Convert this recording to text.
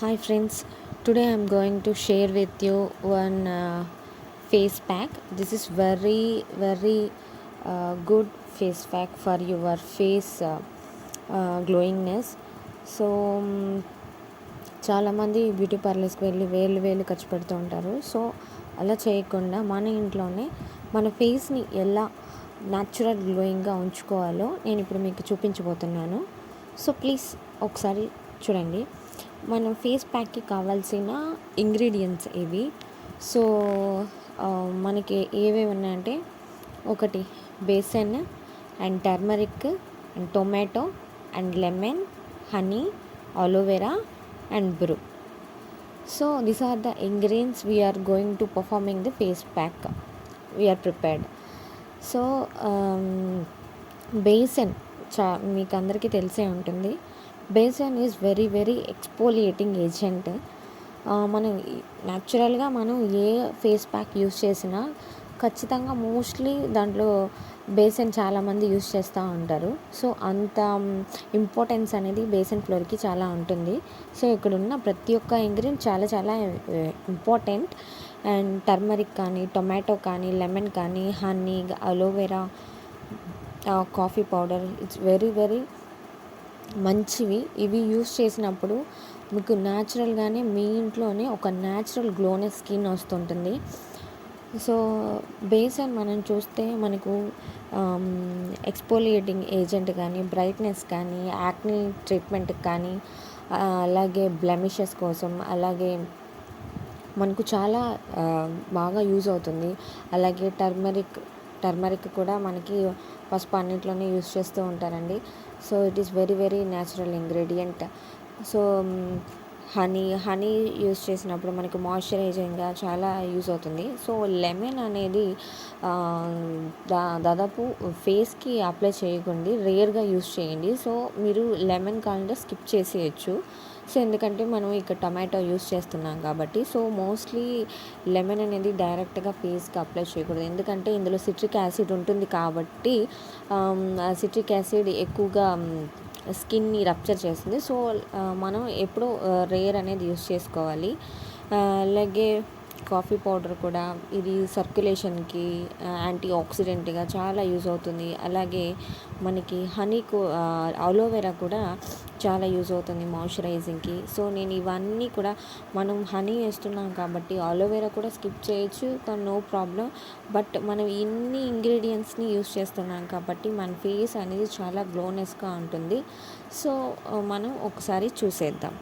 Hi friends, today I'm going to share with you one face pack. This is very good face pack for your face glowingness. So చాలామంది beauty పార్లర్స్కి వెళ్ళి వేలు ఖర్చు పెడుతూ ఉంటారు. So అలా చేయకుండా మన ఇంట్లోనే మన ఫేస్ని ఎలా న్యాచురల్ గ్లోయింగ్గా ఉంచుకోవాలో నేను ఇప్పుడు మీకు చూపించబోతున్నాను. సో ప్లీజ్ ఒకసారి చూడండి. మనం ఫేస్ ప్యాక్కి కావాల్సిన ఇంగ్రీడియంట్స్ ఇవి. సో మనకి ఏవేవి ఉన్నాయంటే, ఒకటి besan and turmeric and tomato and lemon, honey, aloe vera and Bru. So these are the ingredients we're going to performing the face pack we're prepared. So besan మీకు అందరికీ తెలిసే ఉంటుంది. Besan is very exfoliating agent. మనం న్యాచురల్గా మనం ఏ ఫేస్ ప్యాక్ యూస్ చేసినా ఖచ్చితంగా mostly దాంట్లో బేసన్ చాలామంది యూస్ చేస్తూ ఉంటారు. సో అంత ఇంపార్టెన్స్ అనేది బేసన్ ఫ్లోర్కి చాలా ఉంటుంది. సో ఇక్కడ ఉన్న ప్రతి ఒక్క ఇంగ్రీడియంట్ చాలా ఇంపార్టెంట్. అండ్ టర్మరిక్ కానీ, టొమాటో కానీ, లెమన్ కానీ, honey, aloe vera, coffee powder, it's very మంచివి. ఇవి యూస్ చేసినప్పుడు మీకు న్యాచురల్గానే మీ ఇంట్లోనే ఒక న్యాచురల్ గ్లోనెస్ స్కిన్ వస్తుంటుంది. సో బేసన్ మనం చూస్తే మనకు ఎక్స్పోలియేటింగ్ ఏజెంట్ కానీ, బ్రైట్నెస్ కానీ, యాక్నీ ట్రీట్మెంట్కి కానీ, అలాగే బ్లెమిషెస్ కోసం, అలాగే మనకు చాలా బాగా యూజ్ అవుతుంది. అలాగే టర్మరిక్ కూడా మనకి పసుపు అన్నింటిలోనే యూస్ చేస్తూ ఉంటారండి. So it is very natural ingredient. So honey use చేసినప్పుడు మనకు మాయిశ్చరైజింగ్గా చాలా యూజ్ అవుతుంది. సో లెమన్ అనేది దాదాపు ఫేస్కి అప్లై చేయకండి, రేర్గా యూస్ చేయండి. సో మీరు లెమన్ కావాలంటే స్కిప్ చేసేయచ్చు. సో ఎందుకంటే మనం ఇక్కడ టమాటో యూస్ చేస్తున్నాం కాబట్టి. సో మోస్ట్లీ లెమన్ అనేది డైరెక్ట్గా ఫేస్కి అప్లై చేయకూడదు, ఎందుకంటే ఇందులో సిట్రిక్ యాసిడ్ ఉంటుంది కాబట్టి సిట్రిక్ యాసిడ్ ఎక్కువగా స్కిన్ని రప్చర్ చేస్తుంది. సో మనం ఎప్పుడూ రేర్ అనేది యూస్ చేసుకోవాలి. అలాగే కాఫీ పౌడర్ కూడా ఇది సర్క్యులేషన్కి, యాంటీ ఆక్సిడెంట్గా చాలా యూజ్ అవుతుంది. అలాగే మనకి అలోవెరా కూడా చాలా యూజ్ అవుతుంది మాయిశ్చరైజింగ్కి. సో నేను ఇవన్నీ కూడా, మనం హనీ వేస్తున్నాం కాబట్టి అలోవెరా కూడా స్కిప్ చేయొచ్చు, కానీ నో ప్రాబ్లం. బట్ మనం ఇన్ని ఇంగ్రీడియంట్స్ని యూజ్ చేస్తున్నాం కాబట్టి మన ఫేస్ అనేది చాలా గ్లోనెస్గా ఉంటుంది. సో మనం ఒకసారి చూసేద్దాం.